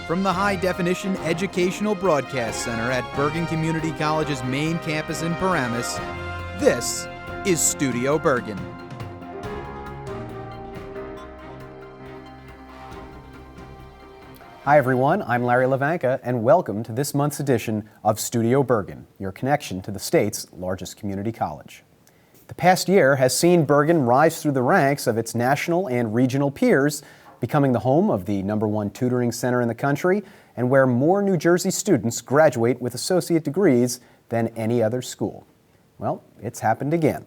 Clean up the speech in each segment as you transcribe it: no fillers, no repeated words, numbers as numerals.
From the high-definition educational broadcast center at Bergen Community College's main campus in Paramus, this is Studio Bergen. Hi everyone, I'm Larry Levanka, and welcome to this month's edition of Studio Bergen, your connection to the state's largest community college. The past year has seen Bergen rise through the ranks of its national and regional peers, becoming the home of the #1 tutoring center in the country and where more New Jersey students graduate with associate degrees than any other school. Well, it's happened again.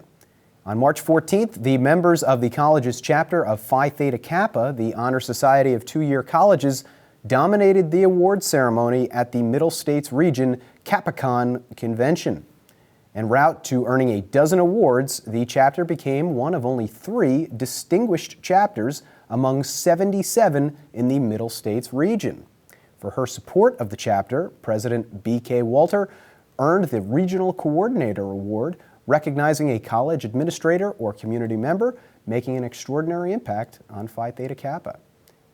On March 14th, the members of the college's chapter of Phi Theta Kappa, the honor society of two-year colleges, dominated the award ceremony at the Middle States Region KappaCon convention. En route to earning a dozen awards, the chapter became one of only 3 distinguished chapters among 77 in the Middle States region. For her support of the chapter, President B.K. Walter earned the Regional Coordinator Award, recognizing a college administrator or community member making an extraordinary impact on Phi Theta Kappa.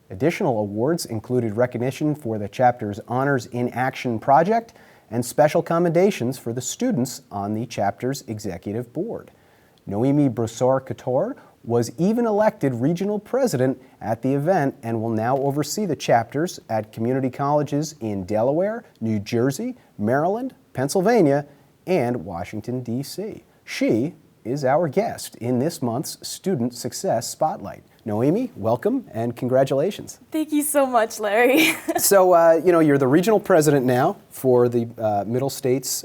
Additional awards included recognition for the chapter's Honors in Action project and special commendations for the students on the chapter's executive board. Noemi Broussard-Couture was even elected regional president at the event and will now oversee the chapters at community colleges in Delaware, New Jersey, Maryland, Pennsylvania, and Washington, D.C. She is our guest in this month's Student Success Spotlight. Noemi, welcome and congratulations. Thank you so much, Larry. So, you're the regional president now for the Middle States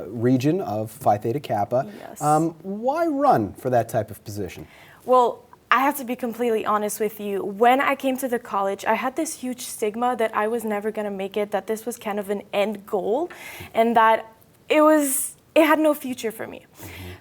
region of Phi Theta Kappa. Yes. Why run for that type of position? Well, I have to be completely honest with you. When I came to the college, I had this huge stigma that I was never going to make it, that this was kind of an end goal, and that it had no future for me.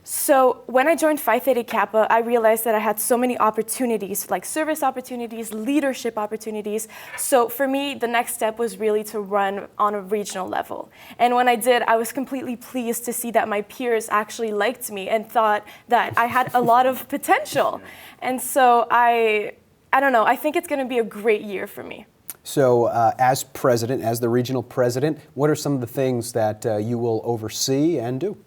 So when I joined Phi Theta Kappa, I realized that I had so many opportunities, like service opportunities, leadership opportunities. So for me, the next step was really to run on a regional level. And when I did, I was completely pleased to see that my peers actually liked me and thought that I had a lot of potential. And so I don't know, I think it's going to be a great year for me. So as president, as the regional president, what are some of the things that you will oversee and do?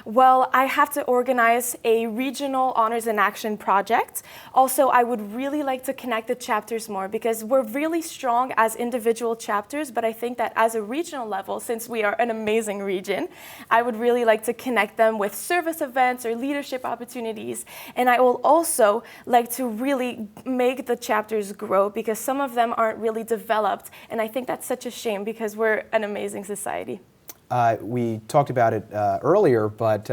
Well, I have to organize a regional Honors in Action project. Also, I would really like to connect the chapters more because we're really strong as individual chapters, but I think that as a regional level, since we are an amazing region, I would really like to connect them with service events or leadership opportunities. And I will also like to really make the chapters grow because some of them aren't really developed. And I think that's such a shame because we're an amazing society. We talked about it earlier, but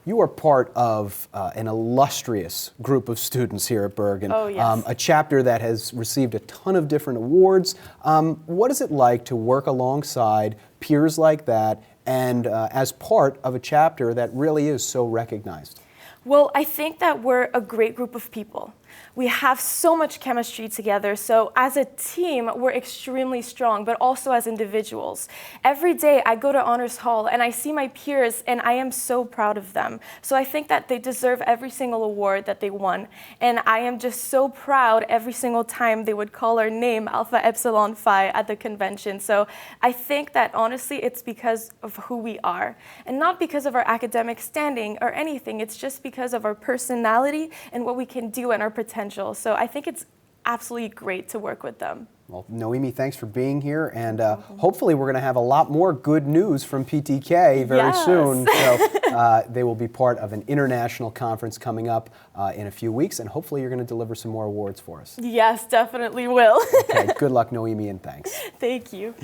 you are part of an illustrious group of students here at Bergen. Oh, yes. A chapter that has received a ton of different awards. What is it like to work alongside peers like that and as part of a chapter that really is so recognized? Well, I think that we're a great group of people. We have so much chemistry together, so as a team, we're extremely strong, but also as individuals. Every day I go to Honors Hall and I see my peers and I am so proud of them. So I think that they deserve every single award that they won. And I am just so proud every single time they would call our name Alpha Epsilon Phi at the convention. So I think that honestly, it's because of who we are and not because of our academic standing or anything. It's just because of our personality and what we can do and our potential. So I think it's absolutely great to work with them. Well, Noemi, thanks for being here, and hopefully we're going to have a lot more good news from PTK very soon. So they will be part of an international conference coming up in a few weeks, and hopefully you're going to deliver some more awards for us. Yes, definitely will. Okay, good luck, Noemi, and thanks. Thank you.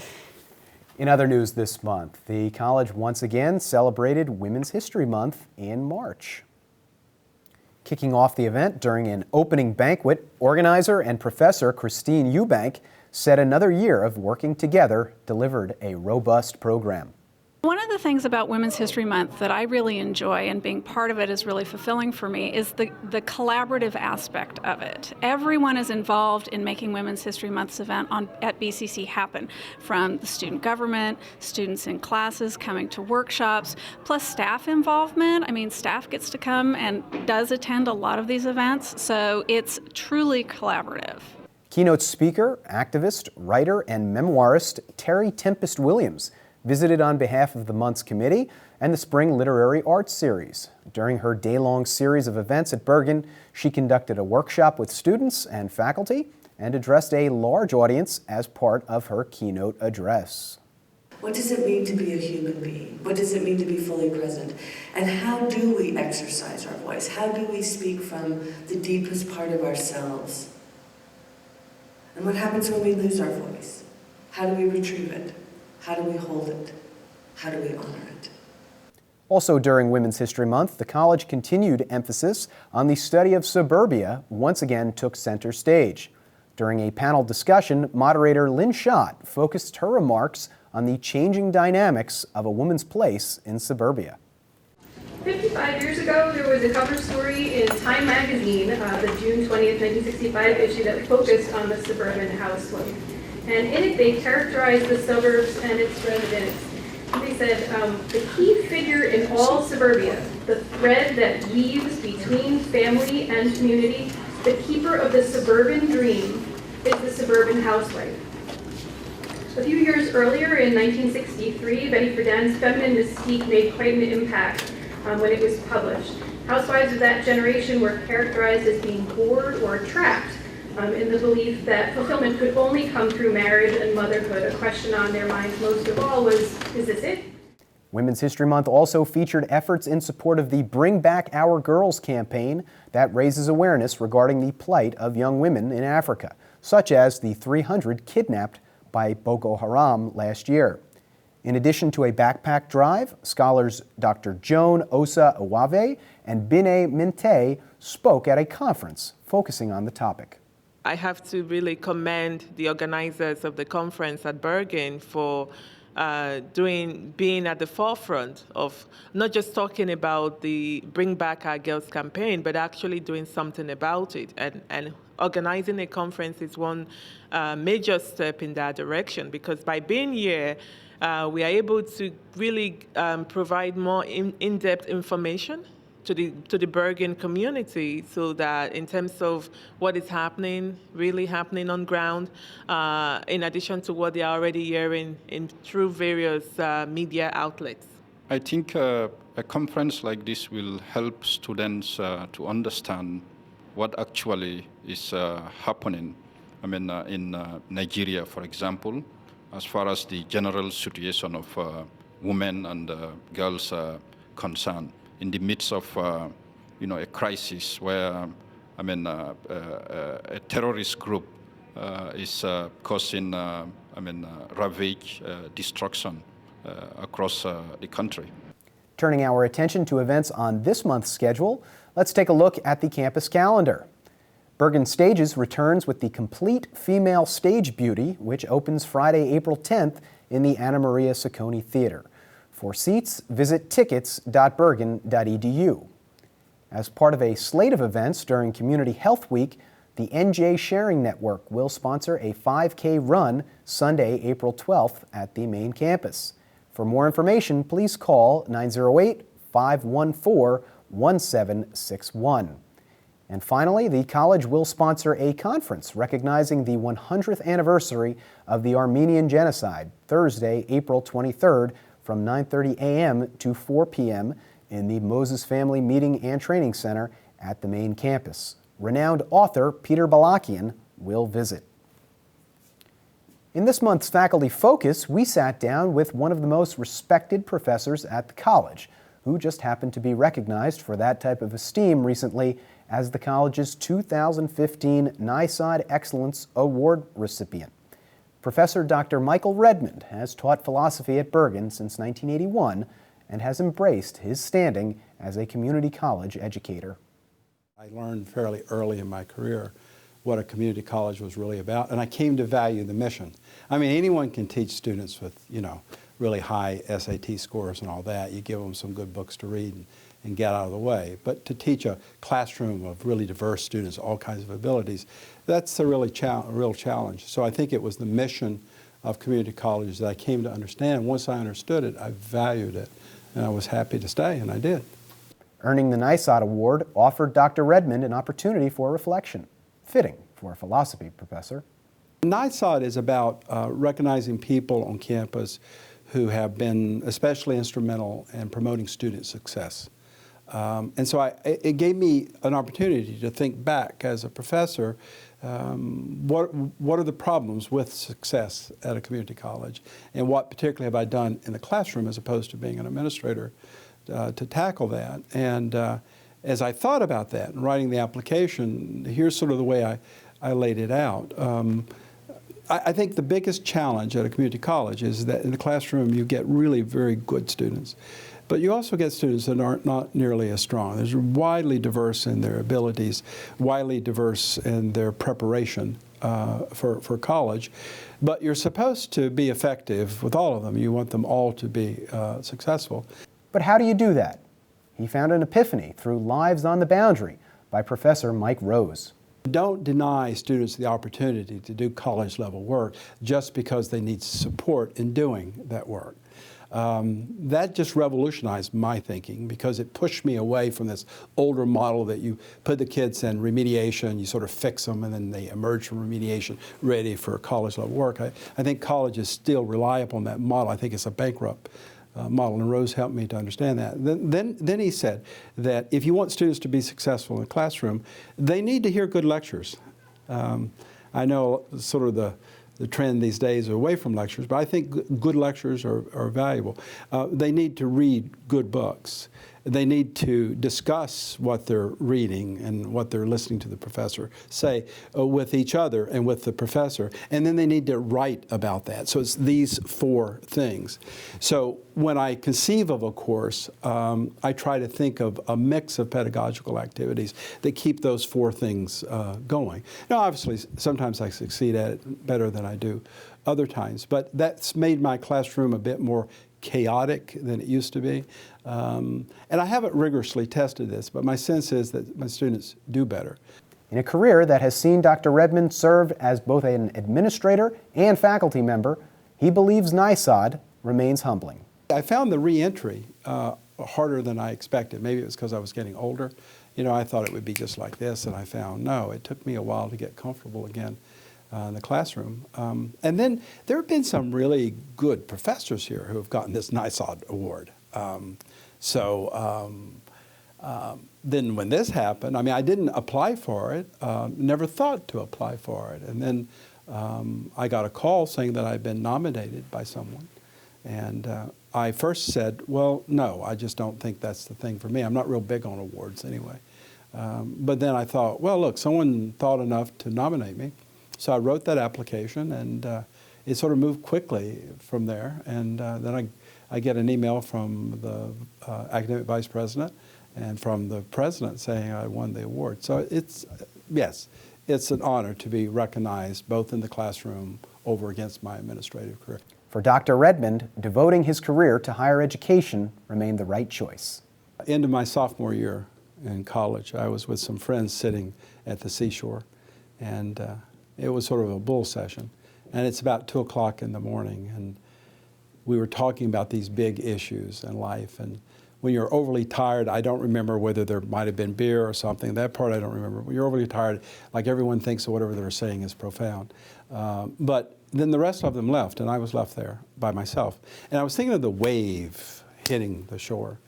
In other news this month, the college once again celebrated Women's History Month in March. Kicking off the event during an opening banquet, organizer and professor Christine Eubank said another year of working together delivered a robust program. One of the things about Women's History Month that I really enjoy, and being part of it is really fulfilling for me, is the collaborative aspect of it. Everyone is involved in making Women's History Month's event at BCC happen, from the student government, students in classes coming to workshops, plus staff involvement. I mean, staff gets to come and does attend a lot of these events, so it's truly collaborative. Keynote speaker, activist, writer, and memoirist Terry Tempest Williams visited on behalf of the month's committee and the Spring Literary Arts Series. During her day-long series of events at Bergen, she conducted a workshop with students and faculty and addressed a large audience as part of her keynote address. What does it mean to be a human being? What does it mean to be fully present? And how do we exercise our voice? How do we speak from the deepest part of ourselves? And what happens when we lose our voice? How do we retrieve it? How do we hold it? How do we honor it? Also during Women's History Month, the college continued emphasis on the study of suburbia once again took center stage. During a panel discussion, moderator Lynn Schott focused her remarks on the changing dynamics of a woman's place in suburbia. 55 years ago, there was a cover story in Time magazine, the June 20th, 1965 issue that focused on the suburban housewife. And in it, they characterized the suburbs and its residents. They said, the key figure in all suburbia, the thread that weaves between family and community, the keeper of the suburban dream, is the suburban housewife. A few years earlier, in 1963, Betty Friedan's Feminine Mystique made quite an impact when it was published. Housewives of that generation were characterized as being bored or trapped in the belief that fulfillment could only come through marriage and motherhood. A question on their minds most of all was, is this it? Women's History Month also featured efforts in support of the Bring Back Our Girls campaign that raises awareness regarding the plight of young women in Africa, such as the 300 kidnapped by Boko Haram last year. In addition to a backpack drive, scholars Dr. Joan Osa Awave and Bine Minte spoke at a conference focusing on the topic. I have to really commend the organizers of the conference at Bergen for being at the forefront of not just talking about the Bring Back Our Girls campaign, but actually doing something about it. And organizing a conference is one major step in that direction, because by being here, we are able to really provide more in-depth information to the Bergen community, so that in terms of what is happening, really happening on ground, in addition to what they are already hearing through various media outlets. I think a conference like this will help students to understand what actually is happening. I mean, in Nigeria, for example, as far as the general situation of women and girls are concerned, in the midst of a crisis where a terrorist group is causing ravage, destruction across the country. Turning our attention to events on this month's schedule, let's take a look at the campus calendar. Bergen Stages returns with the Complete Female Stage Beauty, which opens Friday, April 10th in the Anna Maria Saccone Theater. For seats, visit tickets.bergen.edu. As part of a slate of events during Community Health Week, the NJ Sharing Network will sponsor a 5K run Sunday, April 12th at the main campus. For more information, please call 908-514-1761. And finally, the college will sponsor a conference recognizing the 100th anniversary of the Armenian Genocide, Thursday, April 23rd, from 9:30 a.m. to 4 p.m. in the Moses Family Meeting and Training Center at the main campus. Renowned author Peter Balakian will visit. In this month's Faculty Focus, we sat down with one of the most respected professors at the college, who just happened to be recognized for that type of esteem recently as the college's 2015 NISOD Excellence Award recipient. Professor Dr. Michael Redmond has taught philosophy at Bergen since 1981 and has embraced his standing as a community college educator. I learned fairly early in my career what a community college was really about, and I came to value the mission. I mean, anyone can teach students with, really high SAT scores and all that. You give them some good books to read and get out of the way. But to teach a classroom of really diverse students, all kinds of abilities, that's a real challenge. So I think it was the mission of community colleges that I came to understand. Once I understood it, I valued it, and I was happy to stay, and I did. Earning the NISOD Award offered Dr. Redmond an opportunity for reflection, fitting for a philosophy professor. NISOD is about recognizing people on campus who have been especially instrumental in promoting student success. And so it gave me an opportunity to think back as a professor, what are the problems with success at a community college, and what particularly have I done in the classroom as opposed to being an administrator to tackle that. And as I thought about that and writing the application, here's sort of the way I laid it out. I think the biggest challenge at a community college is that in the classroom you get really very good students, but you also get students that aren't not nearly as strong. They're widely diverse in their abilities, widely diverse in their preparation for college, but you're supposed to be effective with all of them. You want them all to be successful. But how do you do that? He found an epiphany through Lives on the Boundary by Professor Mike Rose. Don't deny students the opportunity to do college-level work just because they need support in doing that work. That just revolutionized my thinking because it pushed me away from this older model that you put the kids in remediation, you sort of fix them, and then they emerge from remediation ready for college-level work. I think colleges still rely upon that model. I think it's a bankrupt model, and Rose helped me to understand that. Then he said that if you want students to be successful in the classroom, they need to hear good lectures. I know sort of the trend these days are away from lectures, but I think good lectures are valuable. They need to read good books. They need to discuss what they're reading and what they're listening to the professor say with each other and with the professor, and then they need to write about that. So it's these four things. So when I conceive of a course, I try to think of a mix of pedagogical activities that keep those four things going. Now, obviously, sometimes I succeed at it better than I do other times, but that's made my classroom a bit more chaotic than it used to be. And I haven't rigorously tested this, but my sense is that my students do better. In a career that has seen Dr. Redmond serve as both an administrator and faculty member, he believes NISOD remains humbling. I found the re-entry harder than I expected. Maybe it was because I was getting older. You know, I thought it would be just like this, and I found, no, it took me a while to get comfortable again in the classroom. And then there have been some really good professors here who have gotten this NISOD award. Then when this happened, I mean, I didn't apply for it, never thought to apply for it. And then I got a call saying that I'd been nominated by someone. And I first said, well, no, I just don't think that's the thing for me. I'm not real big on awards anyway. But then I thought, well, look, someone thought enough to nominate me. So I wrote that application, and it sort of moved quickly from there. And then I get an email from the academic vice president and from the president saying I won the award. So yes, it's an honor to be recognized both in the classroom over against my administrative career. For Dr. Redmond, devoting his career to higher education remained the right choice. End of my sophomore year in college, I was with some friends sitting at the seashore, and it was sort of a bull session. And it's about 2 o'clock in the morning, and we were talking about these big issues in life. And when you're overly tired, I don't remember whether there might have been beer or something. That part I don't remember. When you're overly tired, like everyone thinks that whatever they're saying is profound. But then the rest of them left, and I was left there by myself. And I was thinking of the wave hitting the shore.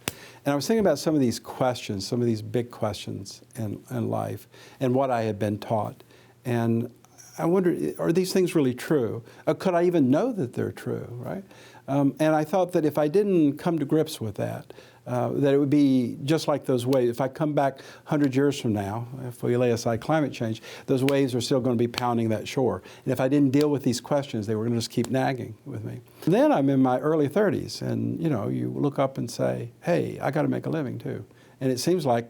And I was thinking about some of these questions, some of these big questions in life, and what I had been taught. And I wondered, are these things really true? Could I even know that they're true, right? And I thought that if I didn't come to grips with that it would be just like those waves. If I come back 100 years from now, if we lay aside climate change, those waves are still going to be pounding that shore. And if I didn't deal with these questions, they were going to just keep nagging with me. Then I'm in my early 30s, and you know, you look up and say, hey, I got to make a living too. And it seems like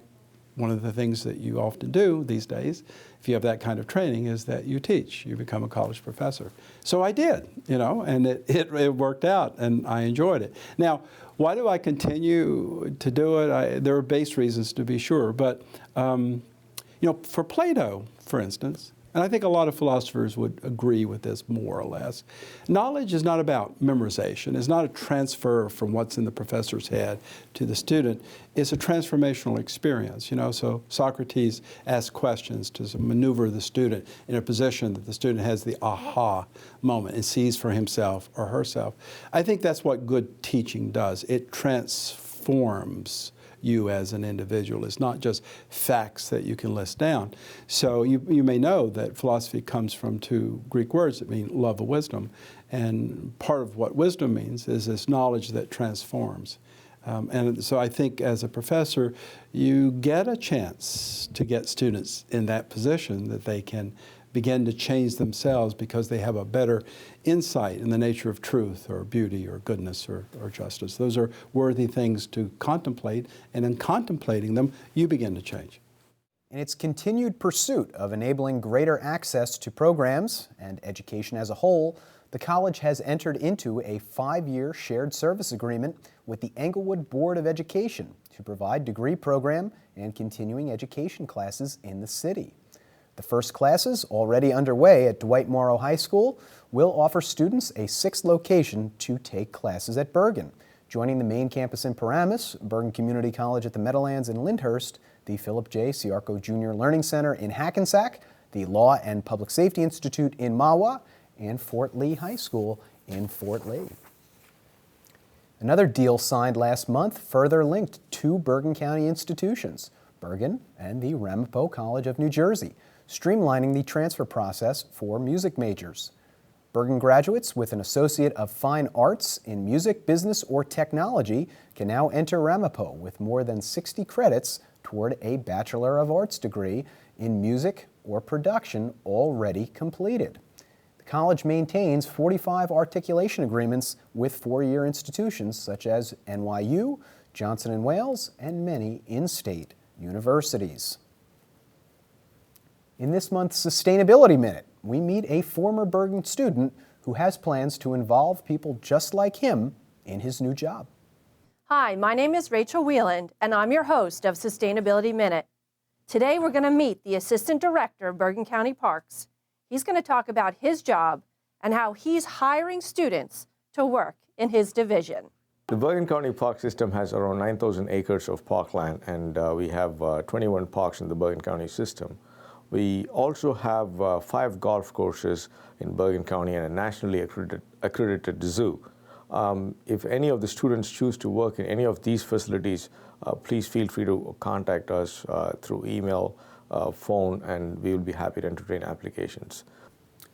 one of the things that you often do these days, if you have that kind of training, is that you teach. You become a college professor. So I did, you know, and it worked out, and I enjoyed it. Now, why do I continue to do it? There are base reasons, to be sure, but you know, for Plato, for instance, And I think a lot of philosophers would agree with this more or less. Knowledge is not about memorization. It's not a transfer from what's in the professor's head to the student. It's a transformational experience, you know. So Socrates asked questions to maneuver the student in a position that the student has the aha moment and sees for himself or herself. I think that's what good teaching does. It transforms you as an individual. It's not just facts that you can list down. So you may know that philosophy comes from two Greek words that mean love of wisdom. And part of what wisdom means is this knowledge that transforms. And so I think as a professor, you get a chance to get students in that position that they can begin to change themselves because they have a better insight in the nature of truth or beauty or goodness or justice. Those are worthy things to contemplate, and in contemplating them, you begin to change. In its continued pursuit of enabling greater access to programs and education as a whole, the college has entered into a 5-year shared service agreement with the Englewood Board of Education to provide degree program and continuing education classes in the city. The first classes, already underway at Dwight Morrow High School, will offer students a 6th location to take classes at Bergen. Joining the main campus in Paramus, Bergen Community College at the Meadowlands in Lyndhurst, the Philip J. Ciarco Jr. Learning Center in Hackensack, the Law and Public Safety Institute in Mahwah, and Fort Lee High School in Fort Lee. Another deal signed last month further linked two Bergen County institutions, Bergen and the Ramapo College of New Jersey, streamlining the transfer process for music majors. Bergen graduates with an Associate of Fine Arts in Music, Business, or Technology can now enter Ramapo with more than 60 credits toward a Bachelor of Arts degree in music or production already completed. The college maintains 45 articulation agreements with 4-year institutions such as NYU, Johnson & Wales, and many in-state universities. In this month's Sustainability Minute, we meet a former Bergen student who has plans to involve people just like him in his new job. Hi, my name is Rachel Wieland, and I'm your host of Sustainability Minute. Today we're going to meet the Assistant Director of Bergen County Parks. He's going to talk about his job and how he's hiring students to work in his division. The Bergen County Park System has around 9,000 acres of parkland, and we have 21 parks in the Bergen County system. We also have 5 golf courses in Bergen County and a nationally accredited zoo. If any of the students choose to work in any of these facilities, please feel free to contact us through email, phone, and we will be happy to entertain applications.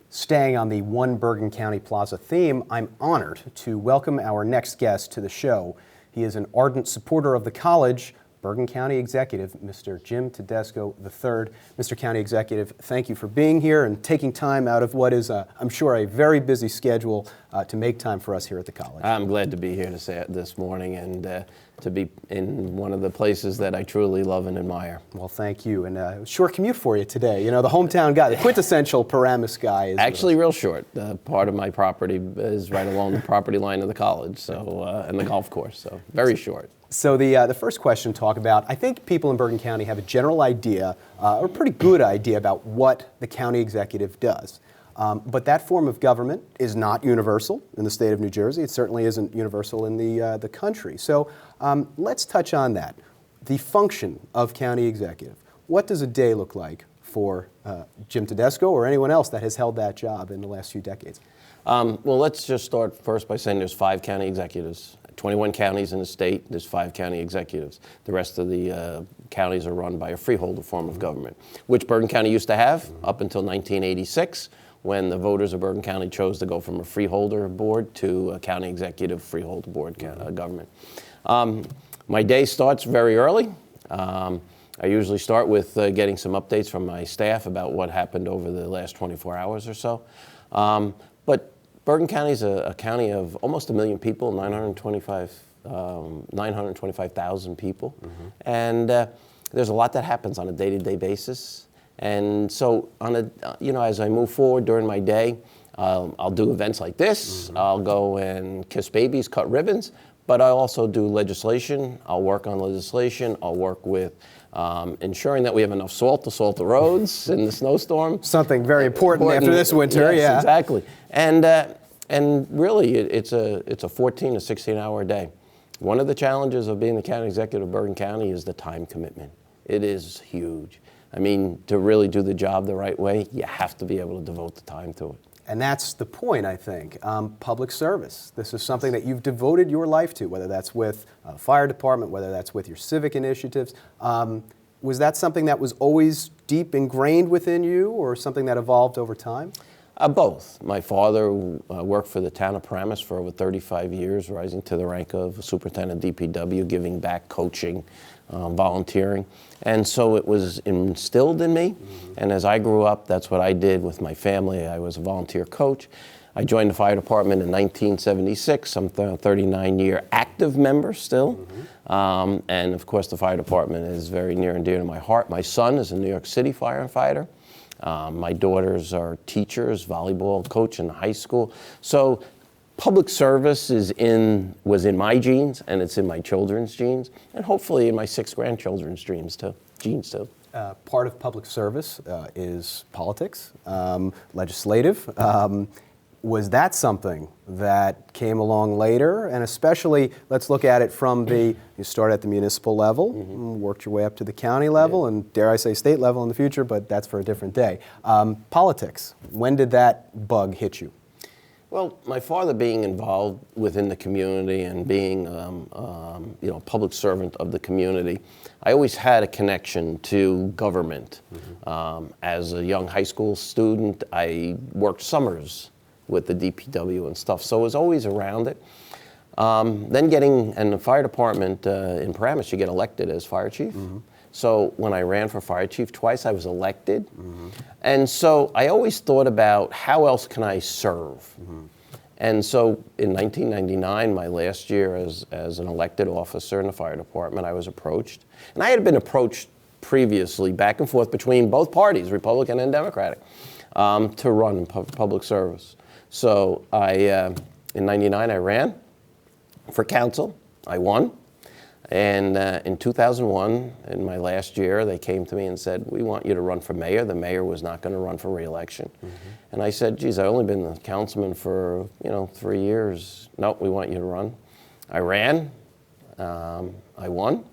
Staying on the One Bergen County Plaza theme, I'm honored to welcome our next guest to the show. He is an ardent supporter of the college, Bergen County Executive, Mr. Jim Tedesco III. Mr. County Executive, thank you for being here and taking time out of what is, I'm sure, a very busy schedule to make time for us here at the college. I'm glad to be here this morning and to be in one of the places that I truly love and admire. Well, thank you. And short commute for you today. You know, the hometown guy, the quintessential Paramus guy. Is actually real short. Part of my property is right along the property line of the college, so and the golf course, so very short. So the first question to talk about, I think people in Bergen County have a general idea, or a pretty good idea about what the county executive does. But that form of government is not universal in the state of New Jersey. It certainly isn't universal in the country. So let's touch on that. The function of county executive. What does a day look like for Jim Tedesco or anyone else that has held that job in the last few decades? Well, let's just start first by saying there's 5 county executives. 21 counties in the state, there's 5 county executives. The rest of the counties are run by a freeholder form of government, which Bergen County used to have up until 1986, when the voters of Bergen County chose to go from a freeholder board to a county executive freeholder board government. My day starts very early. I usually start with getting some updates from my staff about what happened over the last 24 hours or so. But Bergen County is a county of almost 1 million people, 925,000 people. And there's a lot that happens on a day-to-day basis. And so, as I move forward during my day, I'll do events like this. I'll go and kiss babies, cut ribbons, but I also do legislation. I'll work on legislation. I'll work with ensuring that we have enough salt to salt the roads in the snowstorm. Something very important after this winter, yes, yeah. Exactly. And really, it's a 14 to 16-hour day. One of the challenges of being the county executive of Bergen County is the time commitment. It is huge. I mean, to really do the job the right way, you have to be able to devote the time to it. And that's the point, I think. Public service. This is something that you've devoted your life to, whether that's with fire department, whether that's with your civic initiatives. Was that something that was always deep ingrained within you, or something that evolved over time? Both. My father worked for the town of Paramus for over 35 years, rising to the rank of superintendent DPW, giving back, coaching, volunteering. And so it was instilled in me. And as I grew up, that's what I did with my family. I was a volunteer coach. I joined the fire department in 1976. I'm a 39-year active member still. And of course, the fire department is very near and dear to my heart. My son is a New York City firefighter. My daughters are teachers, volleyball coach in the high school. So public service was in my genes, and it's in my children's genes, and hopefully in my 6 grandchildren's genes too. Part of public service is politics, legislative. Was that something that came along later? And especially, let's look at it from you start at the municipal level, worked your way up to the county level, and dare I say state level in the future, but that's for a different day. Politics, when did that bug hit you? Well, my father being involved within the community and being a public servant of the community, I always had a connection to government. As a young high school student, I worked summers with the DPW and stuff, so I was always around it. Then and the fire department in Paramus, you get elected as fire chief. So when I ran for fire chief twice, I was elected. And so I always thought about how else can I serve? And so in 1999, my last year as an elected officer in the fire department, I was approached. And I had been approached previously back and forth between both parties, Republican and Democratic, to run public service. So in 99, I ran for council. I won. And in 2001, in my last year, they came to me and said, we want you to run for mayor. The mayor was not going to run for re-election. And I said, geez, I've only been the councilman for 3 years. No, we want you to run. I ran. I won.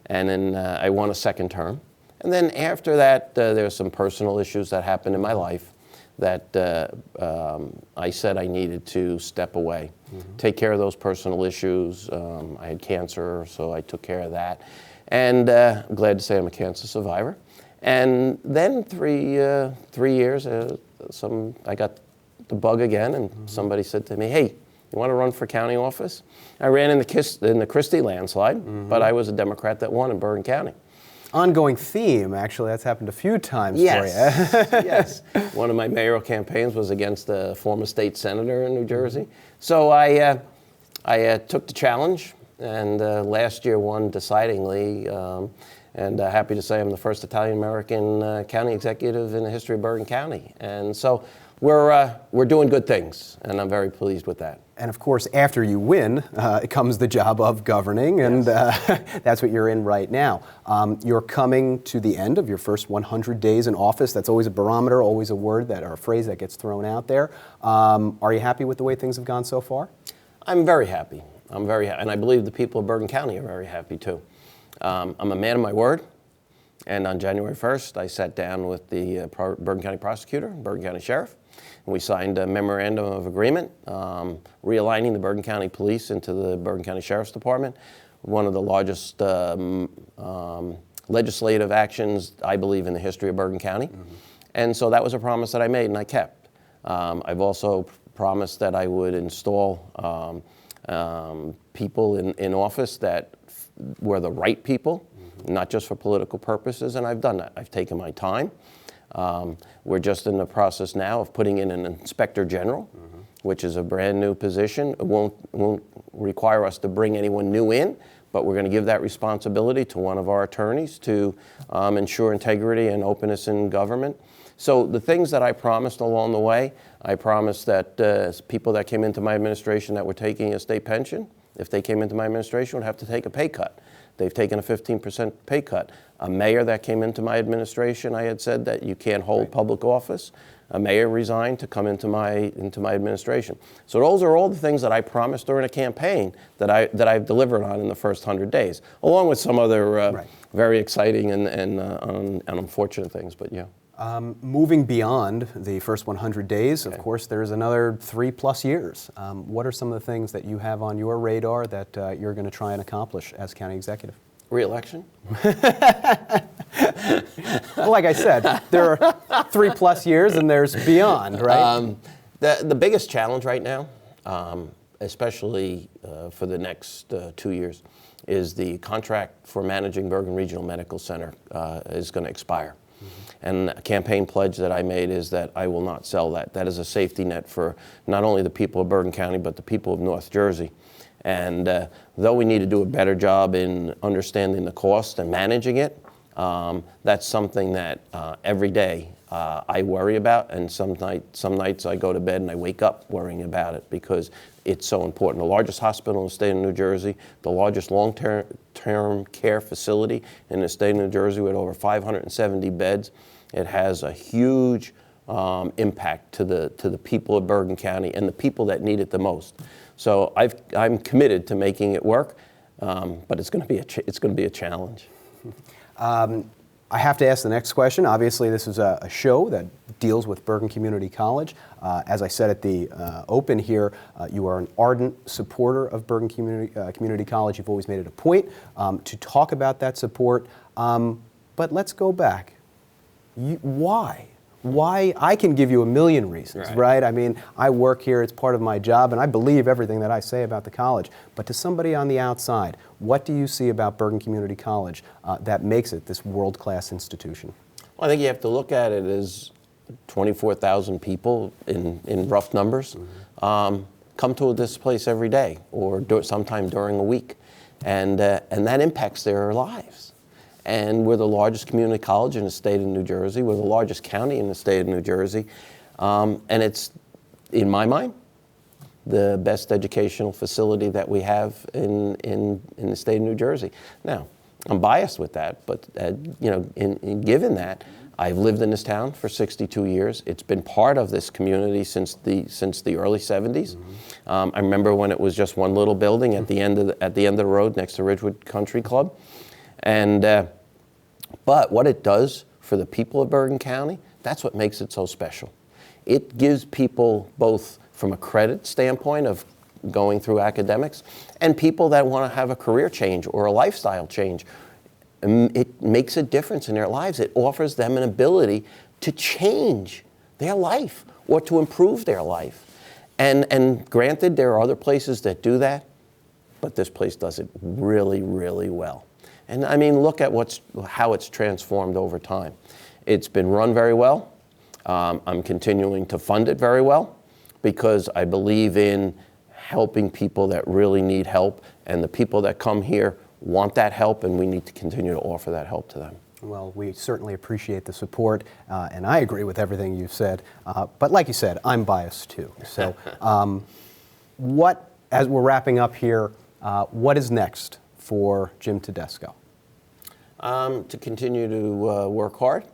And then I won a second term. And then after that, there were some personal issues that happened in my life that I said I needed to step away, take care of those personal issues. I had cancer, so I took care of that. And I'm glad to say I'm a cancer survivor. And then 3 years, I got the bug again, and somebody said to me, hey, you want to run for county office? I ran in the Christie landslide, but I was a Democrat that won in Bergen County. Ongoing theme, actually, that's happened a few times for you. Yes. One of my mayoral campaigns was against a former state senator in New Jersey. So I took the challenge, and last year won decidingly. And happy to say I'm the first Italian-American county executive in the history of Bergen County. And so we're doing good things, and I'm very pleased with that. And of course, after you win, it comes the job of governing, and that's what you're in right now. You're coming to the end of your first 100 days in office. That's always a barometer, always a word or a phrase that gets thrown out there. Are you happy with the way things have gone so far? I'm very happy. And I believe the people of Bergen County are very happy too. I'm a man of my word. And on January 1st, I sat down with the Bergen County prosecutor, Bergen County sheriff, and we signed a memorandum of agreement realigning the Bergen County Police into the Bergen County Sheriff's Department, one of the largest legislative actions, I believe, in the history of Bergen County. And so that was a promise that I made and I kept. I've also promised that I would install people in office that were the right people, not just for political purposes, and I've done that. I've taken my time. We're just in the process now of putting in an inspector general, which is a brand new position. It won't require us to bring anyone new in, but we're going to give that responsibility to one of our attorneys to ensure integrity and openness in government. So the things that I promised along the way, I promised that people that came into my administration that were taking a state pension, if they came into my administration, would have to take a pay cut. They've taken a 15% pay cut. A mayor that came into my administration, I had said that you can't hold public office. A mayor resigned to come into my administration. So those are all the things that I promised during a campaign that I've delivered on in the first 100 days, along with some other very exciting and unfortunate things. But yeah. Moving beyond the first 100 days, of course, there's another 3+ years. What are some of the things that you have on your radar that you're going to try and accomplish as county executive? Re-election? Well, like I said, there are 3+ years and there's beyond, right? The biggest challenge right now, especially for the next 2 years, is the contract for managing Bergen Regional Medical Center is going to expire. And a campaign pledge that I made is that I will not sell that. That is a safety net for not only the people of Bergen County, but the people of North Jersey. And though we need to do a better job in understanding the cost and managing it, that's something that every day I worry about, and some nights I go to bed and I wake up worrying about it because it's so important. The largest hospital in the state of New Jersey, the largest long-term care facility in the state of New Jersey with over 570 beds. It has a huge impact to the people of Bergen County and the people that need it the most. So I'm committed to making it work, but it's going to be a challenge. I have to ask the next question. Obviously, this is a show that deals with Bergen Community College. As I said at the open here, you are an ardent supporter of Bergen Community College. You've always made it a point to talk about that support. But let's go back. Why? Why? I can give you a million reasons, right? I mean, I work here, it's part of my job, and I believe everything that I say about the college. But to somebody on the outside, what do you see about Bergen Community College that makes it this world-class institution? Well, I think you have to look at it as 24,000 people in rough numbers come to this place every day or sometime during a week. And that impacts their lives. And we're the largest community college in the state of New Jersey. We're the largest county in the state of New Jersey. And it's, in my mind, the best educational facility that we have in the state of New Jersey. Now, I'm biased with that, but given that, I've lived in this town for 62 years. It's been part of this community since the early 70s. I remember when it was just one little building at the end of the road next to Ridgewood Country Club. And but what it does for the people of Bergen County, that's what makes it so special. It gives people, both from a credit standpoint of going through academics, and people that want to have a career change or a lifestyle change. It makes a difference in their lives. It offers them an ability to change their life or to improve their life. And granted, there are other places that do that, but this place does it really, really well. And I mean, look at how it's transformed over time. It's been run very well. I'm continuing to fund it very well because I believe in helping people that really need help, and the people that come here want that help, and we need to continue to offer that help to them. Well, we certainly appreciate the support, and I agree with everything you've said. But like you said, I'm biased too. So as we're wrapping up here, what is next for Jim Tedesco? To continue to work hard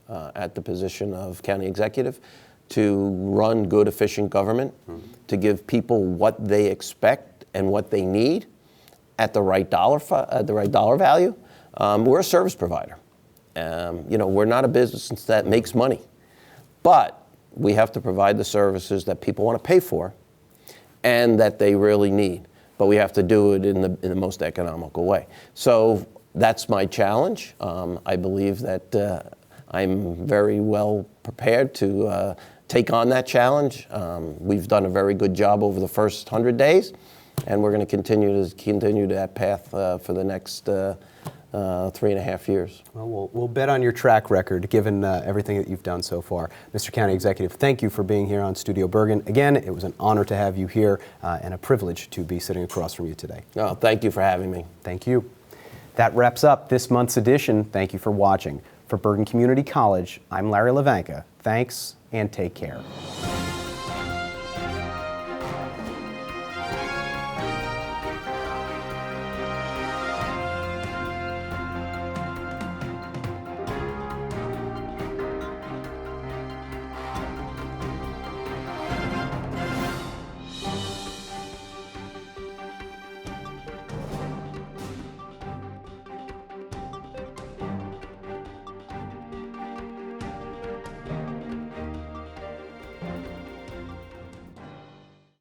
at the position of county executive, to run good, efficient government, to give people what they expect and what they need at the right dollar value. We're a service provider. We're not a business that makes money, but we have to provide the services that people want to pay for and that they really need. But we have to do it in the most economical way. So that's my challenge. I believe that I'm very well prepared to take on that challenge. We've done a very good job over the first 100 days, and we're going to continue that path for the next 3.5 years. Well, we'll bet on your track record, given everything that you've done so far. Mr. County Executive, thank you for being here on Studio Bergen. Again, it was an honor to have you here and a privilege to be sitting across from you today. Oh, thank you for having me. Thank you. That wraps up this month's edition. Thank you for watching. For Bergen Community College, I'm Larry Levanka. Thanks, and take care.